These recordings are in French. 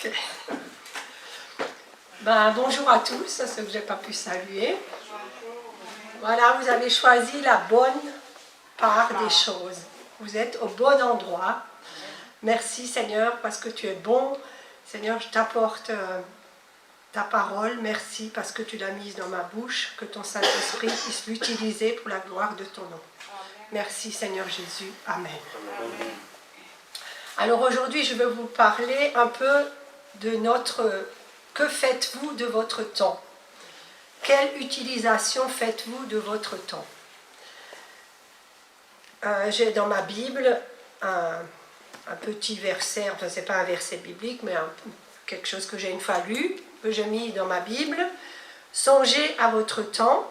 Ok. Bonjour à tous, ceux que je n'ai pas pu saluer. Voilà, vous avez choisi la bonne part des choses. Vous êtes au bon endroit. Merci Seigneur parce que tu es bon. Seigneur, je t'apporte ta parole. Merci parce que tu l'as mise dans ma bouche, que ton Saint-Esprit puisse l'utiliser pour la gloire de ton nom. Merci Seigneur Jésus. Amen. Alors aujourd'hui, je vais vous parler un peu de notre... Que faites-vous de votre temps? Quelle utilisation faites-vous de votre temps? J'ai dans ma Bible un petit verset, enfin c'est pas un verset biblique, mais quelque chose que j'ai une fois lu, que j'ai mis dans ma Bible. Songez à votre temps,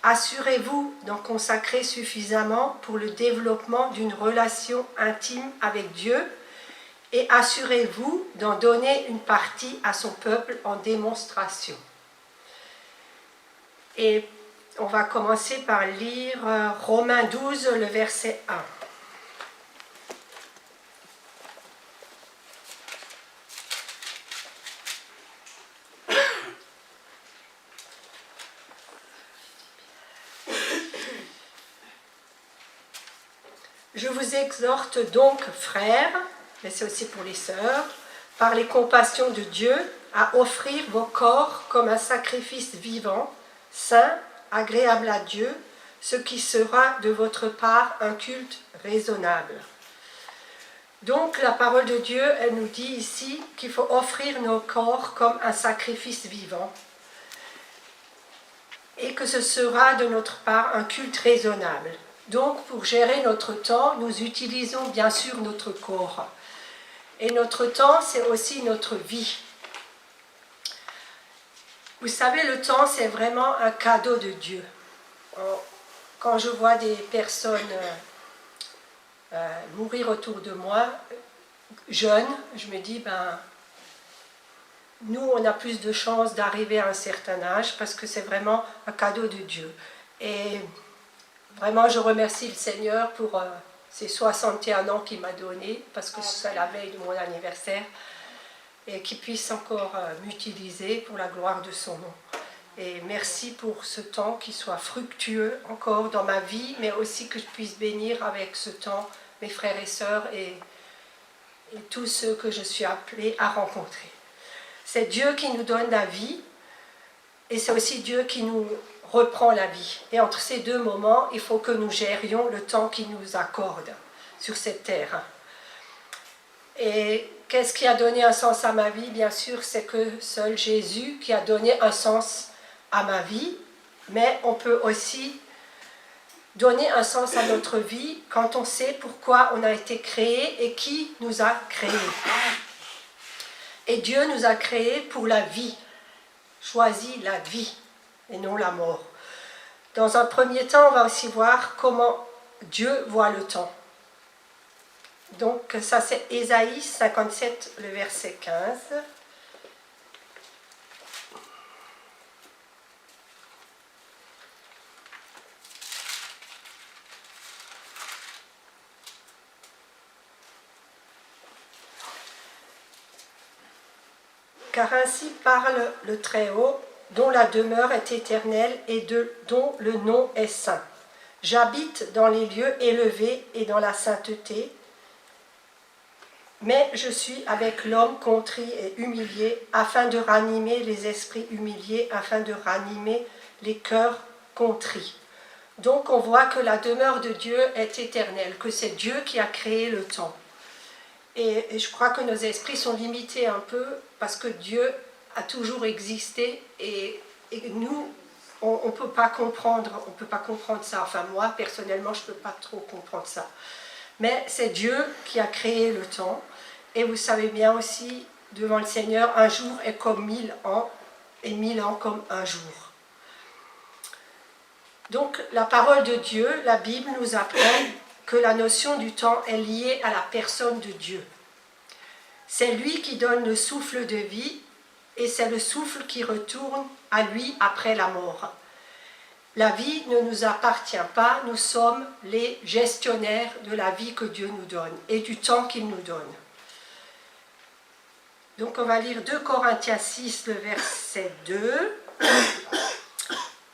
assurez-vous d'en consacrer suffisamment pour le développement d'une relation intime avec Dieu et assurez-vous d'en donner une partie à son peuple en démonstration. Et on va commencer par lire Romains 12, le verset 1. Je vous exhorte donc, frères, mais c'est aussi pour les sœurs, par les compassions de Dieu, à offrir vos corps comme un sacrifice vivant, saint, agréable à Dieu, ce qui sera de votre part un culte raisonnable. Donc la parole de Dieu, elle nous dit ici qu'il faut offrir nos corps comme un sacrifice vivant et que ce sera de notre part un culte raisonnable. Donc pour gérer notre temps, nous utilisons bien sûr notre corps. Et notre temps, c'est aussi notre vie. Vous savez, le temps, c'est vraiment un cadeau de Dieu. Quand je vois des personnes mourir autour de moi, jeunes, je me dis, nous, on a plus de chances d'arriver à un certain âge parce que c'est vraiment un cadeau de Dieu. Et vraiment, je remercie le Seigneur pour ces 61 ans qu'il m'a donné, parce que c'est la veille de mon anniversaire, et qu'il puisse encore m'utiliser pour la gloire de son nom. Et merci pour ce temps qui soit fructueux encore dans ma vie, mais aussi que je puisse bénir avec ce temps mes frères et sœurs et tous ceux que je suis appelée à rencontrer. C'est Dieu qui nous donne la vie, et c'est aussi Dieu qui nous reprend la vie. Et entre ces deux moments, il faut que nous gérions le temps qu'il nous accorde sur cette terre. Et qu'est-ce qui a donné un sens à ma vie? Bien sûr, c'est que seul Jésus qui a donné un sens à ma vie, mais on peut aussi donner un sens à notre vie quand on sait pourquoi on a été créé et qui nous a créés. Et Dieu nous a créés pour la vie, choisi la vie et non la mort. Dans un premier temps, on va aussi voir comment Dieu voit le temps. Donc ça c'est Ésaïe 57, le verset 15. Car ainsi parle le Très-Haut, dont la demeure est éternelle et dont le nom est saint. J'habite dans les lieux élevés et dans la sainteté, mais je suis avec l'homme contrit et humilié, afin de ranimer les esprits humiliés, afin de ranimer les cœurs contrits. Donc on voit que la demeure de Dieu est éternelle, que c'est Dieu qui a créé le temps. Et je crois que nos esprits sont limités un peu, parce que Dieu a toujours existé, et nous, on ne peut pas comprendre ça. Enfin moi, personnellement, je ne peux pas trop comprendre ça. Mais c'est Dieu qui a créé le temps. Et vous savez bien aussi, devant le Seigneur, un jour est comme 1000 ans, et 1000 ans comme un jour. Donc la parole de Dieu, la Bible, nous apprend que la notion du temps est liée à la personne de Dieu. C'est lui qui donne le souffle de vie, et c'est le souffle qui retourne à lui après la mort. La vie ne nous appartient pas, nous sommes les gestionnaires de la vie que Dieu nous donne et du temps qu'il nous donne. Donc on va lire 2 Corinthiens 6, le verset 2.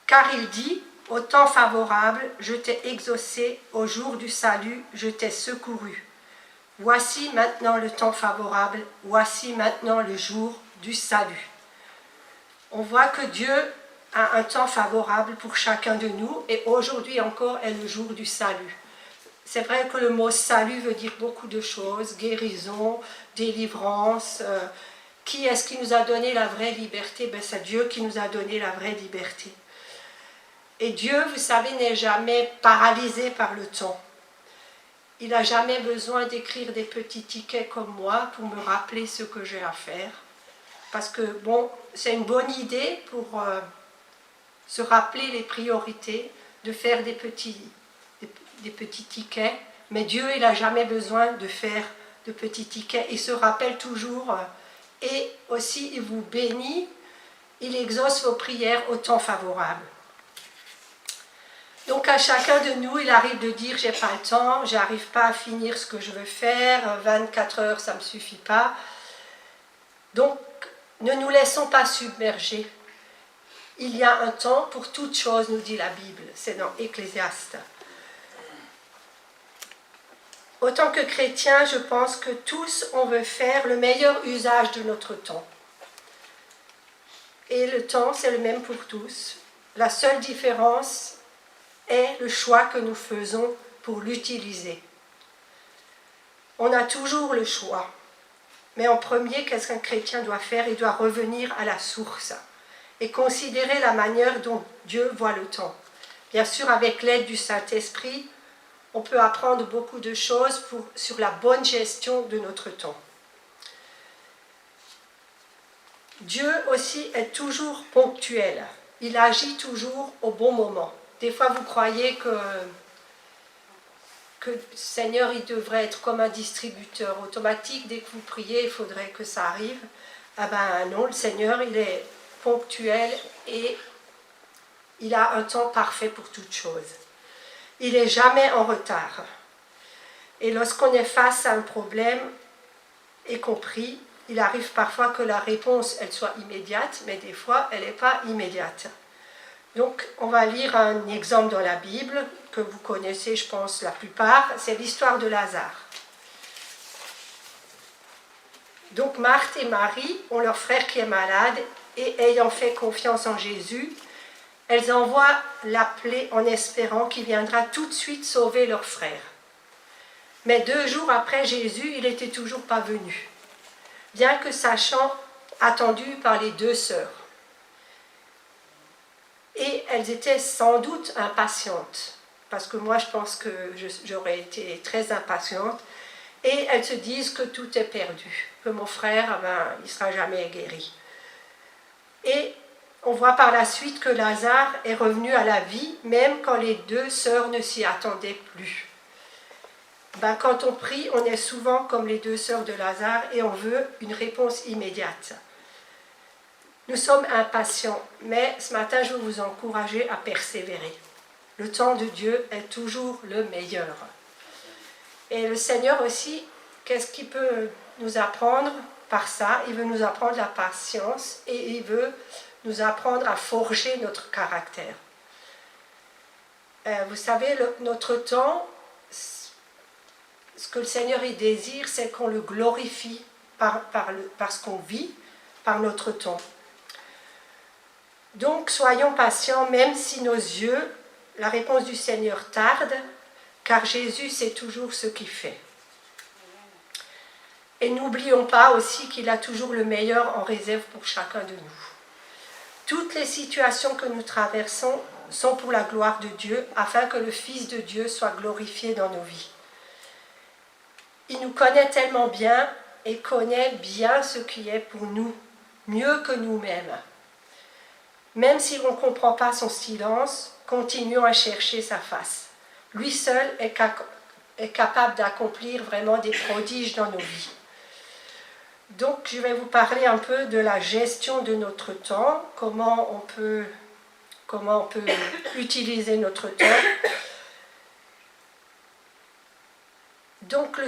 Car il dit, au temps favorable, je t'ai exaucé, au jour du salut, je t'ai secouru. Voici maintenant le temps favorable, voici maintenant le jour du salut. On voit que Dieu a un temps favorable pour chacun de nous et aujourd'hui encore est le jour du salut. C'est vrai que le mot salut veut dire beaucoup de choses, guérison, délivrance. Qui est-ce qui nous a donné la vraie liberté? C'est Dieu qui nous a donné la vraie liberté. Et Dieu, vous savez, n'est jamais paralysé par le temps. Il n'a jamais besoin d'écrire des petits tickets comme moi pour me rappeler ce que j'ai à faire. Parce que, bon, c'est une bonne idée pour se rappeler les priorités, de faire des petits tickets. Mais Dieu, il n'a jamais besoin de faire de petits tickets. Il se rappelle toujours et aussi il vous bénit. Il exauce vos prières au temps favorable. Donc à chacun de nous, il arrive de dire, j'ai pas le temps, j'arrive pas à finir ce que je veux faire, 24 heures, ça me suffit pas. Donc, ne nous laissons pas submerger. Il y a un temps pour toute chose, nous dit la Bible, c'est dans Ecclésiaste. Autant que chrétiens, je pense que tous, on veut faire le meilleur usage de notre temps. Et le temps, c'est le même pour tous. La seule différence est le choix que nous faisons pour l'utiliser. On a toujours le choix. Mais en premier, qu'est-ce qu'un chrétien doit faire? Il doit revenir à la source et considérer la manière dont Dieu voit le temps. Bien sûr, avec l'aide du Saint-Esprit, on peut apprendre beaucoup de choses sur la bonne gestion de notre temps. Dieu aussi est toujours ponctuel. Il agit toujours au bon moment. Des fois, vous croyez que le Seigneur, il devrait être comme un distributeur automatique. Dès que vous priez, il faudrait que ça arrive. Ah ben non, le Seigneur, il est ponctuel et il a un temps parfait pour toute chose. Il n'est jamais en retard. Et lorsqu'on est face à un problème et qu'on prie, il arrive parfois que la réponse, elle soit immédiate, mais des fois, elle n'est pas immédiate. Donc, on va lire un exemple dans la Bible, que vous connaissez, je pense, la plupart. C'est l'histoire de Lazare. Donc, Marthe et Marie ont leur frère qui est malade, et ayant fait confiance en Jésus, elles envoient l'appeler en espérant qu'il viendra tout de suite sauver leur frère. Mais 2 jours après Jésus, il n'était toujours pas venu, bien que sachant attendu par les 2 sœurs. Et elles étaient sans doute impatientes, parce que moi je pense que j'aurais été très impatiente, et elles se disent que tout est perdu, que mon frère, il ne sera jamais guéri. Et on voit par la suite que Lazare est revenu à la vie, même quand les 2 sœurs ne s'y attendaient plus. Quand on prie, on est souvent comme les 2 sœurs de Lazare, et on veut une réponse immédiate. Nous sommes impatients, mais ce matin, je veux vous encourager à persévérer. Le temps de Dieu est toujours le meilleur. Et le Seigneur aussi, qu'est-ce qu'il peut nous apprendre par ça? Il veut nous apprendre la patience et il veut nous apprendre à forger notre caractère. Vous savez, notre temps, ce que le Seigneur il désire, c'est qu'on le glorifie par ce qu'on vit, par notre temps. Donc, soyons patients, même si nos yeux, la réponse du Seigneur tarde, car Jésus sait toujours ce qu'il fait. Et n'oublions pas aussi qu'il a toujours le meilleur en réserve pour chacun de nous. Toutes les situations que nous traversons sont pour la gloire de Dieu, afin que le Fils de Dieu soit glorifié dans nos vies. Il nous connaît tellement bien et connaît bien ce qui est pour nous, mieux que nous-mêmes. Même si on ne comprend pas son silence, continuons à chercher sa face. Lui seul est capable d'accomplir vraiment des prodiges dans nos vies. Donc, je vais vous parler un peu de la gestion de notre temps, comment on peut utiliser notre temps. Donc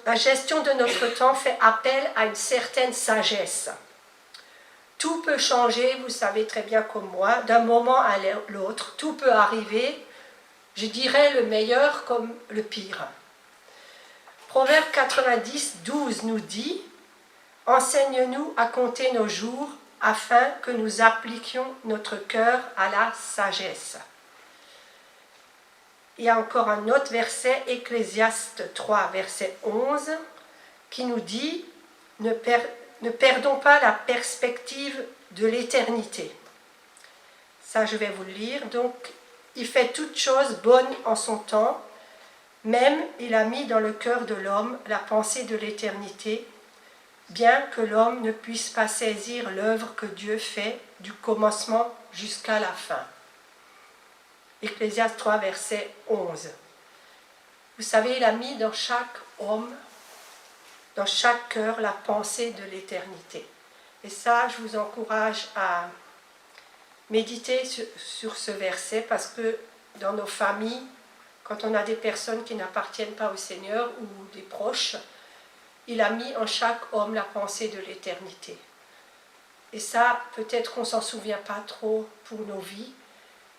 la gestion de notre temps fait appel à une certaine sagesse. Tout peut changer, vous savez très bien comme moi, d'un moment à l'autre. Tout peut arriver, je dirais le meilleur comme le pire. Proverbe 90, 12 nous dit « Enseigne-nous à compter nos jours afin que nous appliquions notre cœur à la sagesse. » Il y a encore un autre verset, Ecclésiaste 3, verset 11, qui nous dit « Ne perdons pas la perspective de l'éternité. » Ça, je vais vous le lire. Donc, il fait toutes choses bonnes en son temps. Même, il a mis dans le cœur de l'homme la pensée de l'éternité, bien que l'homme ne puisse pas saisir l'œuvre que Dieu fait du commencement jusqu'à la fin. Ecclésiaste 3, verset 11. Vous savez, il a mis dans chaque homme, dans chaque cœur, la pensée de l'éternité. Et ça, je vous encourage à méditer sur ce verset, parce que dans nos familles, quand on a des personnes qui n'appartiennent pas au Seigneur ou des proches, il a mis en chaque homme la pensée de l'éternité. Et ça, peut-être qu'on ne s'en souvient pas trop pour nos vies,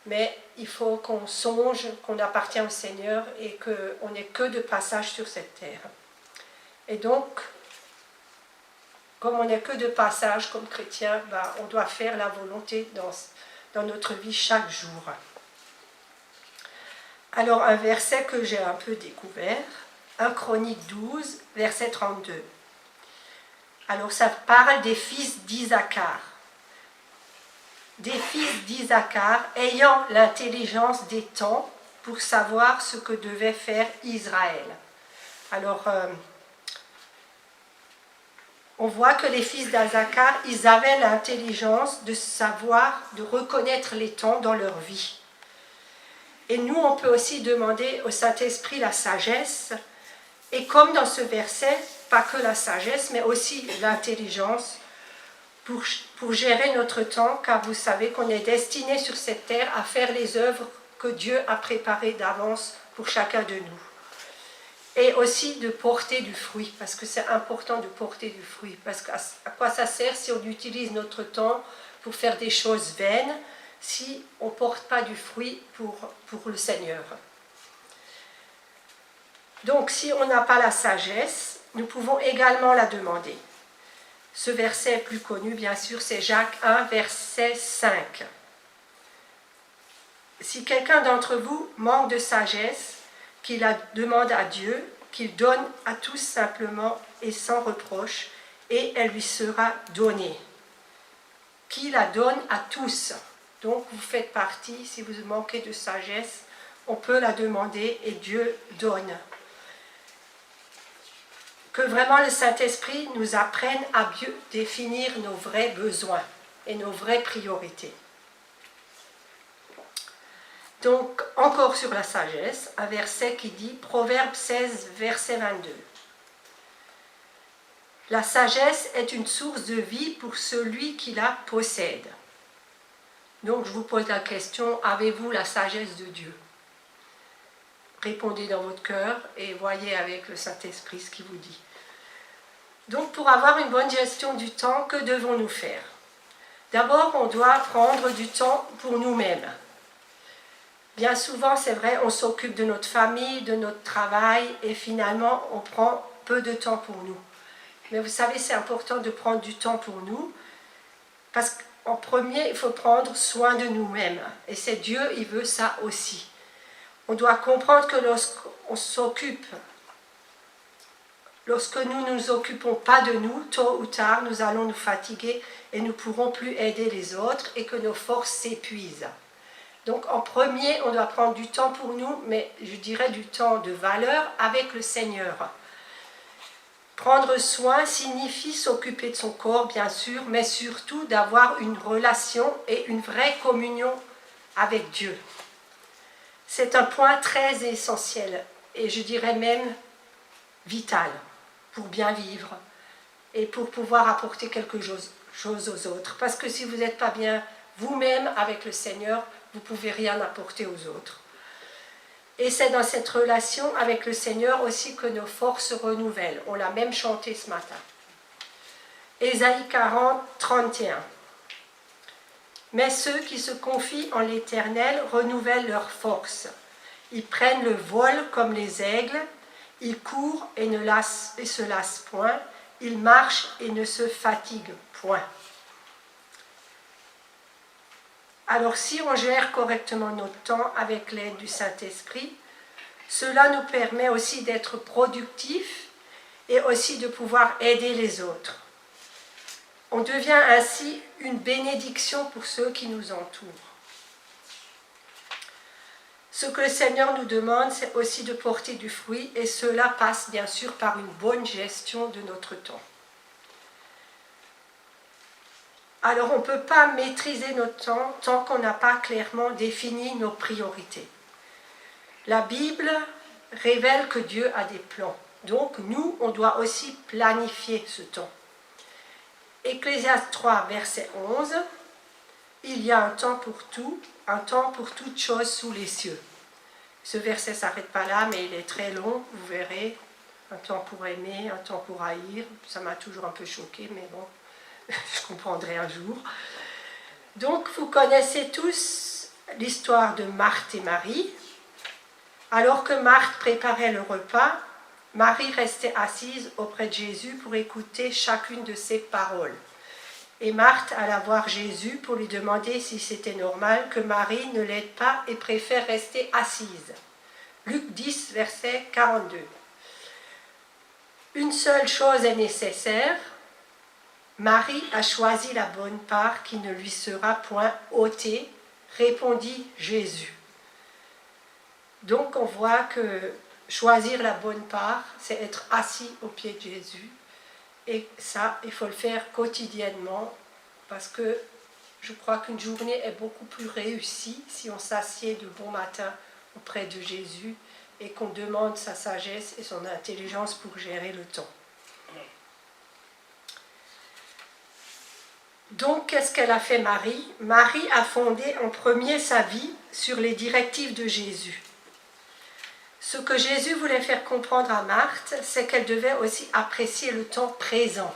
mais il faut qu'on songe qu'on appartient au Seigneur et qu'on n'est que de passage sur cette terre. Et donc, comme on n'est que de passage comme chrétien, on doit faire la volonté dans notre vie chaque jour. Alors, un verset que j'ai un peu découvert, 1 Chronique 12, verset 32. Alors, ça parle des fils d'Isaacar. Des fils d'Isaacar ayant l'intelligence des temps pour savoir ce que devait faire Israël. Alors, on voit que les fils d'Isaacar, ils avaient l'intelligence de savoir, de reconnaître les temps dans leur vie. Et nous, on peut aussi demander au Saint-Esprit la sagesse, et comme dans ce verset, pas que la sagesse, mais aussi l'intelligence, pour gérer notre temps, car vous savez qu'on est destiné sur cette terre à faire les œuvres que Dieu a préparées d'avance pour chacun de nous. Et aussi de porter du fruit, parce que c'est important de porter du fruit. Parce qu'à quoi ça sert si on utilise notre temps pour faire des choses vaines, si on ne porte pas du fruit pour le Seigneur. Donc, si on n'a pas la sagesse, nous pouvons également la demander. Ce verset plus connu, bien sûr, c'est Jacques 1, verset 5. Si quelqu'un d'entre vous manque de sagesse, qu'il la demande à Dieu, qu'il donne à tous simplement et sans reproche, et elle lui sera donnée. Qui la donne à tous. Donc vous faites partie, si vous manquez de sagesse, on peut la demander et Dieu donne. Que vraiment le Saint-Esprit nous apprenne à mieux définir nos vrais besoins et nos vraies priorités. Donc, encore sur la sagesse, un verset qui dit, Proverbe 16, verset 22. La sagesse est une source de vie pour celui qui la possède. Donc, je vous pose la question, avez-vous la sagesse de Dieu? Répondez dans votre cœur et voyez avec le Saint-Esprit ce qu'il vous dit. Donc, pour avoir une bonne gestion du temps, que devons-nous faire? D'abord, on doit prendre du temps pour nous-mêmes. Bien souvent, c'est vrai, on s'occupe de notre famille, de notre travail, et finalement, on prend peu de temps pour nous. Mais vous savez, c'est important de prendre du temps pour nous, parce qu'en premier, il faut prendre soin de nous-mêmes. Et c'est Dieu, il veut ça aussi. On doit comprendre que lorsqu'on s'occupe, lorsque nous ne nous occupons pas de nous, tôt ou tard, nous allons nous fatiguer et nous ne pourrons plus aider les autres et que nos forces s'épuisent. Donc en premier, on doit prendre du temps pour nous, mais je dirais du temps de valeur avec le Seigneur. Prendre soin signifie s'occuper de son corps, bien sûr, mais surtout d'avoir une relation et une vraie communion avec Dieu. C'est un point très essentiel, et je dirais même vital, pour bien vivre et pour pouvoir apporter quelque chose aux autres. Parce que si vous n'êtes pas bien vous-même avec le Seigneur, vous ne pouvez rien apporter aux autres. Et c'est dans cette relation avec le Seigneur aussi que nos forces se renouvellent. On l'a même chanté ce matin. Ésaïe 40, 31. Mais ceux qui se confient en l'Éternel renouvellent leurs forces. Ils prennent le vol comme les aigles, ils courent et ne se lassent point, ils marchent et ne se fatiguent point. Alors si on gère correctement notre temps avec l'aide du Saint-Esprit, cela nous permet aussi d'être productifs et aussi de pouvoir aider les autres. On devient ainsi une bénédiction pour ceux qui nous entourent. Ce que le Seigneur nous demande, c'est aussi de porter du fruit, et cela passe bien sûr par une bonne gestion de notre temps. Alors on ne peut pas maîtriser notre temps tant qu'on n'a pas clairement défini nos priorités. La Bible révèle que Dieu a des plans. Donc nous, on doit aussi planifier ce temps. Ecclésiaste 3, verset 11, « Il y a un temps pour tout, un temps pour toute chose sous les cieux. » Ce verset ne s'arrête pas là, mais il est très long, vous verrez. Un temps pour aimer, un temps pour haïr. Ça m'a toujours un peu choqué, mais bon, je comprendrai un jour. Donc, vous connaissez tous l'histoire de Marthe et Marie. Alors que Marthe préparait le repas, Marie restait assise auprès de Jésus pour écouter chacune de ses paroles. Et Marthe alla voir Jésus pour lui demander si c'était normal que Marie ne l'aide pas et préfère rester assise. Luc 10, verset 42. Une seule chose est nécessaire. Marie a choisi la bonne part qui ne lui sera point ôtée, répondit Jésus. Donc on voit que choisir la bonne part, c'est être assis au pied de Jésus. Et ça, il faut le faire quotidiennement, parce que je crois qu'une journée est beaucoup plus réussie si on s'assied de bon matin auprès de Jésus et qu'on demande sa sagesse et son intelligence pour gérer le temps. Donc, qu'est-ce qu'elle a fait Marie? Marie a fondé en premier sa vie sur les directives de Jésus. Ce que Jésus voulait faire comprendre à Marthe, c'est qu'elle devait aussi apprécier le temps présent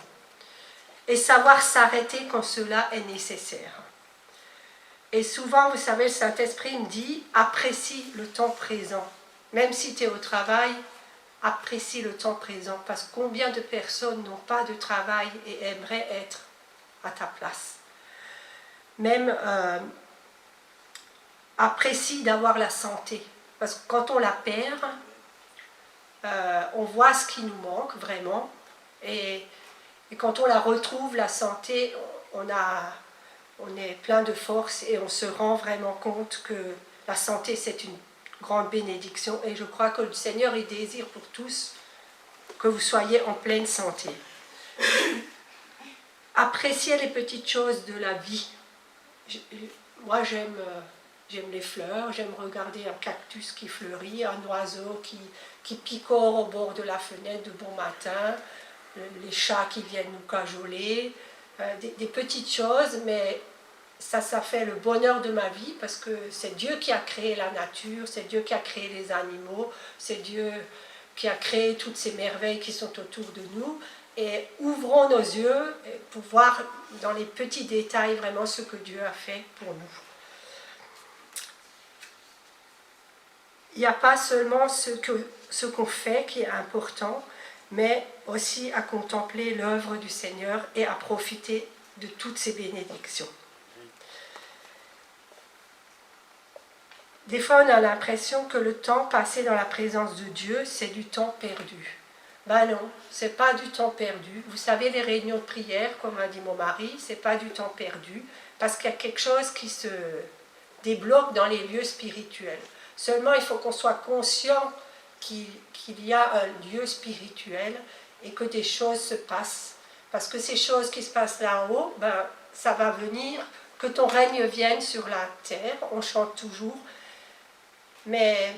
et savoir s'arrêter quand cela est nécessaire. Et souvent, vous savez, le Saint-Esprit me dit, apprécie le temps présent. Même si tu es au travail, apprécie le temps présent. Parce que combien de personnes n'ont pas de travail et aimeraient être à ta place. Même apprécie d'avoir la santé. Parce que quand on la perd, on voit ce qui nous manque vraiment. Et quand on la retrouve, la santé, on est plein de force et on se rend vraiment compte que la santé, c'est une grande bénédiction. Et je crois que le Seigneur, il désire pour tous que vous soyez en pleine santé. Appréciez les petites choses de la vie. Moi, j'aime les fleurs, j'aime regarder un cactus qui fleurit, un oiseau qui picore au bord de la fenêtre de bon matin, les chats qui viennent nous cajoler, des petites choses, mais ça fait le bonheur de ma vie parce que c'est Dieu qui a créé la nature, c'est Dieu qui a créé les animaux, c'est Dieu qui a créé toutes ces merveilles qui sont autour de nous. Et ouvrons nos yeux pour voir dans les petits détails vraiment ce que Dieu a fait pour nous. Il n'y a pas seulement ce qu'on fait qui est important, mais aussi à contempler l'œuvre du Seigneur et à profiter de toutes ces bénédictions. Des fois, on a l'impression que le temps passé dans la présence de Dieu, c'est du temps perdu. Ben non, ce n'est pas du temps perdu. Vous savez, les réunions de prière, comme a dit mon mari, ce n'est pas du temps perdu, parce qu'il y a quelque chose qui se débloque dans les lieux spirituels. Seulement, il faut qu'on soit conscient qu'il y a un lieu spirituel et que des choses se passent. Parce que ces choses qui se passent là-haut, ben, ça va venir, que ton règne vienne sur la terre, on chante toujours, mais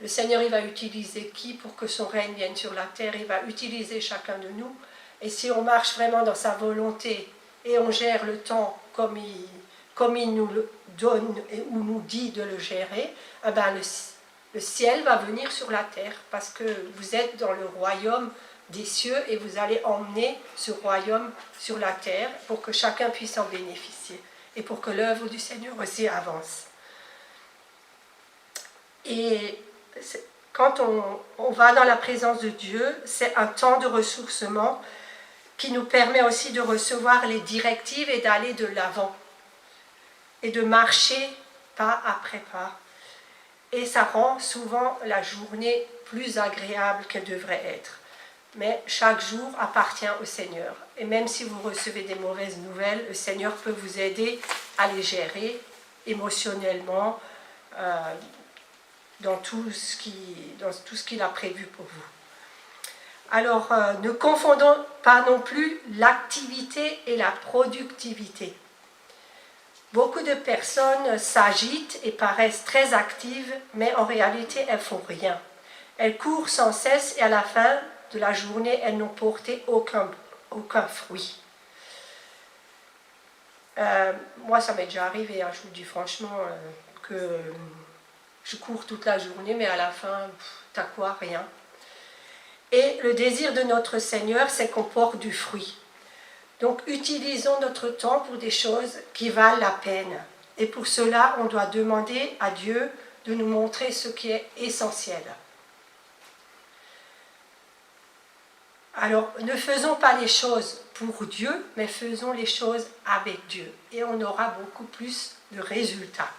le Seigneur, il va utiliser qui pour que son règne vienne sur la terre? Il va utiliser chacun de nous. Et si on marche vraiment dans sa volonté et on gère le temps comme il nous le donne ou nous dit de le gérer, eh ben Le ciel va venir sur la terre parce que vous êtes dans le royaume des cieux et vous allez emmener ce royaume sur la terre pour que chacun puisse en bénéficier et pour que l'œuvre du Seigneur aussi avance. Et quand on va dans la présence de Dieu, c'est un temps de ressourcement qui nous permet aussi de recevoir les directives et d'aller de l'avant et de marcher pas après pas. Et ça rend souvent la journée plus agréable qu'elle devrait être. Mais chaque jour appartient au Seigneur. Et même si vous recevez des mauvaises nouvelles, le Seigneur peut vous aider à les gérer émotionnellement dans tout ce qu'il a prévu pour vous. Alors, ne confondons pas non plus l'activité et la productivité. Beaucoup de personnes s'agitent et paraissent très actives, mais en réalité, elles ne font rien. Elles courent sans cesse et à la fin de la journée, elles n'ont porté aucun fruit. Moi, ça m'est déjà arrivé, hein, je vous dis franchement, que je cours toute la journée, mais à la fin, t'as quoi? Rien. Et le désir de notre Seigneur, c'est qu'on porte du fruit. Donc, utilisons notre temps pour des choses qui valent la peine. Et pour cela, on doit demander à Dieu de nous montrer ce qui est essentiel. Alors, ne faisons pas les choses pour Dieu, mais faisons les choses avec Dieu. Et on aura beaucoup plus de résultats.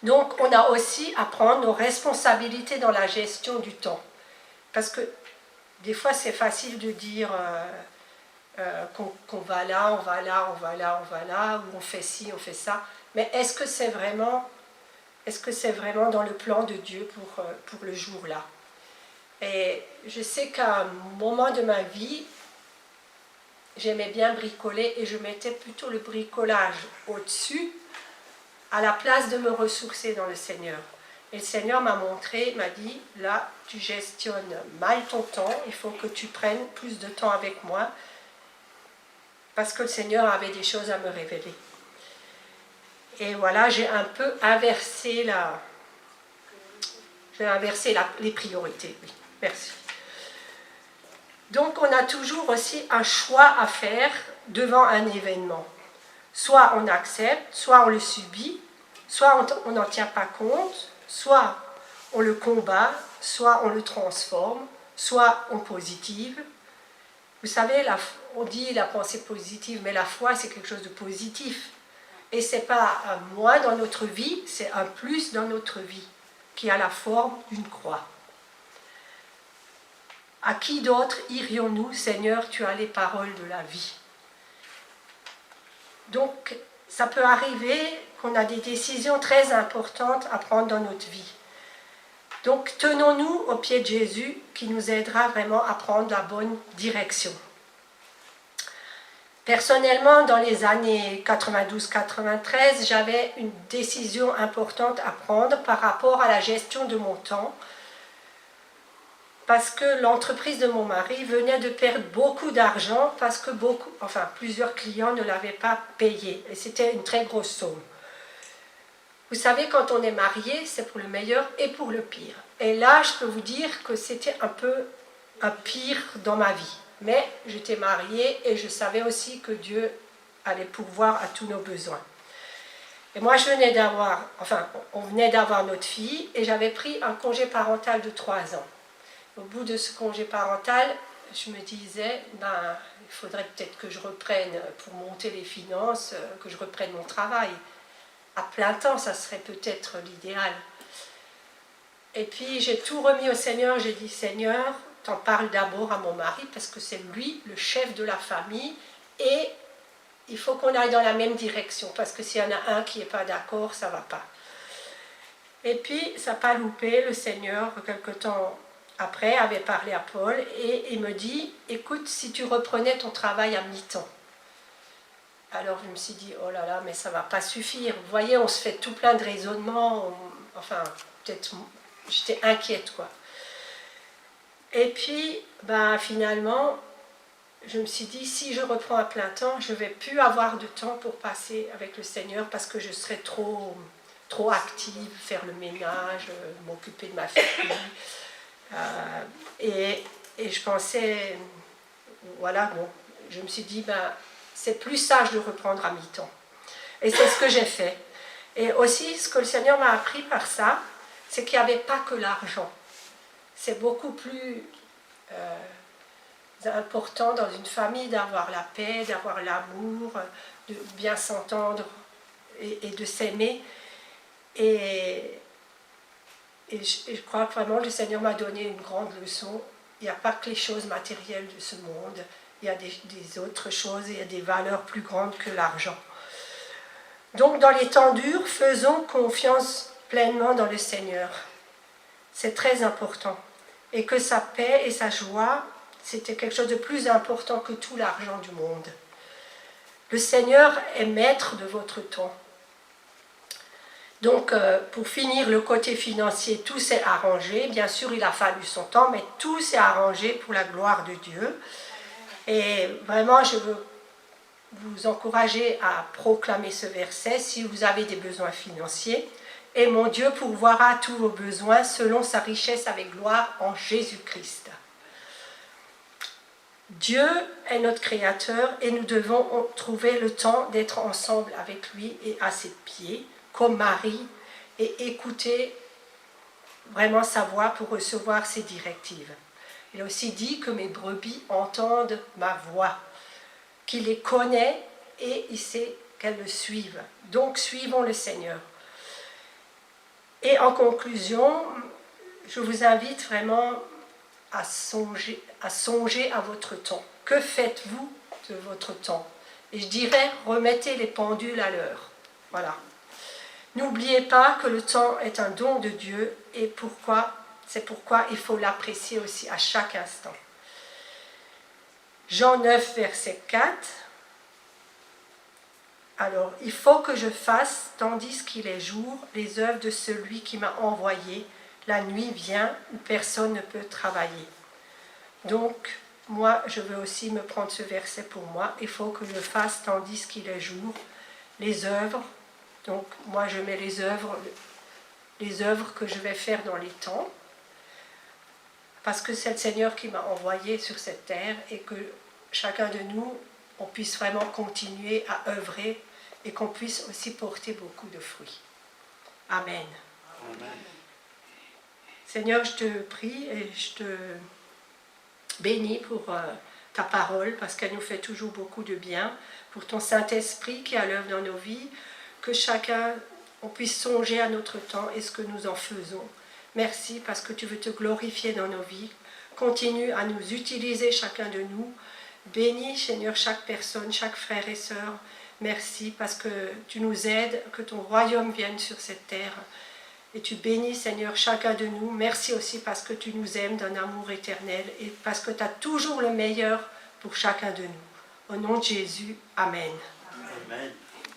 Donc, on a aussi à prendre nos responsabilités dans la gestion du temps. Parce que des fois, c'est facile de dire qu'on va là, on va là, on va là, on va là, ou on fait ci, on fait ça. Mais est-ce que c'est vraiment dans le plan de Dieu pour le jour-là? Et je sais qu'à un moment de ma vie, j'aimais bien bricoler et je mettais plutôt le bricolage au-dessus, à la place de me ressourcer dans le Seigneur. Et le Seigneur m'a montré, m'a dit, là, tu gestionnes mal ton temps, il faut que tu prennes plus de temps avec moi, parce que le Seigneur avait des choses à me révéler. Et voilà, j'ai un peu inversé les priorités. Oui, merci. Donc, on a toujours aussi un choix à faire devant un événement. Soit on accepte, soit on le subit, soit on n'en tient pas compte, soit on le combat, soit on le transforme, soit on positive. Vous savez, on dit la pensée positive, mais la foi, c'est quelque chose de positif. Et ce n'est pas un moins dans notre vie, c'est un plus dans notre vie, qui a la forme d'une croix. À qui d'autre irions-nous, Seigneur, tu as les paroles de la vie. Donc, ça peut arriver qu'on a des décisions très importantes à prendre dans notre vie. Donc, tenons-nous au pied de Jésus qui nous aidera vraiment à prendre la bonne direction. Personnellement, dans les années 92-93, j'avais une décision importante à prendre par rapport à la gestion de mon temps, parce que l'entreprise de mon mari venait de perdre beaucoup d'argent parce que plusieurs clients ne l'avaient pas payé. Et c'était une très grosse somme. Vous savez, quand on est marié, c'est pour le meilleur et pour le pire. Et là, je peux vous dire que c'était un peu un pire dans ma vie. Mais j'étais mariée et je savais aussi que Dieu allait pourvoir à tous nos besoins. Et moi, on venait d'avoir notre fille et j'avais pris un congé parental de 3 ans. Au bout de ce congé parental, je me disais, il faudrait peut-être que je reprenne, pour monter les finances, que je reprenne mon travail. À plein temps, ça serait peut-être l'idéal. Et puis, j'ai tout remis au Seigneur. J'ai dit, Seigneur, t'en parles d'abord à mon mari, parce que c'est lui, le chef de la famille, et il faut qu'on aille dans la même direction, parce que s'il y en a un qui n'est pas d'accord, ça ne va pas. Et puis, ça n'a pas loupé, le Seigneur, quelque temps après, avait parlé à Paul et il me dit, écoute, si tu reprenais ton travail à mi-temps. Alors je me suis dit, oh là là, mais ça ne va pas suffire. Vous voyez, on se fait tout plein de raisonnements, peut-être, j'étais inquiète, quoi. Et puis, finalement, je me suis dit, si je reprends à plein temps, je ne vais plus avoir de temps pour passer avec le Seigneur parce que je serai trop trop active, faire le ménage, m'occuper de ma fille. Et je pensais, voilà, bon, je me suis dit, ben, c'est plus sage de reprendre à mi-temps. Et c'est ce que j'ai fait. Et aussi, ce que le Seigneur m'a appris par ça, c'est qu'il n'y avait pas que l'argent. C'est beaucoup plus important dans une famille d'avoir la paix, d'avoir l'amour, de bien s'entendre et de s'aimer. Et je crois que vraiment le Seigneur m'a donné une grande leçon. Il n'y a pas que les choses matérielles de ce monde, il y a des autres choses, il y a des valeurs plus grandes que l'argent. Donc dans les temps durs, faisons confiance pleinement dans le Seigneur. C'est très important. Et que sa paix et sa joie, c'était quelque chose de plus important que tout l'argent du monde. Le Seigneur est maître de votre temps. Donc, pour finir, le côté financier, tout s'est arrangé. Bien sûr, il a fallu son temps, mais tout s'est arrangé pour la gloire de Dieu. Et vraiment, je veux vous encourager à proclamer ce verset si vous avez des besoins financiers. Et mon Dieu pourvoira tous vos besoins selon sa richesse avec gloire en Jésus-Christ. Dieu est notre Créateur et nous devons trouver le temps d'être ensemble avec lui et à ses pieds, comme Marie, et écouter vraiment sa voix pour recevoir ses directives. Il a aussi dit que mes brebis entendent ma voix, qu'il les connaît et il sait qu'elles le suivent. Donc suivons le Seigneur. Et en conclusion, je vous invite vraiment à songer à votre temps. Que faites-vous de votre temps? Et je dirais, remettez les pendules à l'heure. Voilà. N'oubliez pas que le temps est un don de Dieu et c'est pourquoi il faut l'apprécier aussi à chaque instant. Jean 9, verset 4. Alors, il faut que je fasse, tandis qu'il est jour, les œuvres de celui qui m'a envoyé. La nuit vient où personne ne peut travailler. Donc, moi, je veux aussi me prendre ce verset pour moi. Il faut que je fasse, tandis qu'il est jour, les œuvres. Donc, moi, je mets les œuvres que je vais faire dans les temps. Parce que c'est le Seigneur qui m'a envoyé sur cette terre et que chacun de nous, on puisse vraiment continuer à œuvrer et qu'on puisse aussi porter beaucoup de fruits. Amen. Amen. Seigneur, je te prie et je te bénis pour ta parole parce qu'elle nous fait toujours beaucoup de bien, pour ton Saint-Esprit qui est à l'œuvre dans nos vies, que chacun, on puisse songer à notre temps et ce que nous en faisons. Merci parce que tu veux te glorifier dans nos vies. Continue à nous utiliser chacun de nous. Bénis, Seigneur, chaque personne, chaque frère et sœur. Merci parce que tu nous aides, que ton royaume vienne sur cette terre. Et tu bénis, Seigneur, chacun de nous. Merci aussi parce que tu nous aimes d'un amour éternel et parce que tu as toujours le meilleur pour chacun de nous. Au nom de Jésus, Amen. Amen.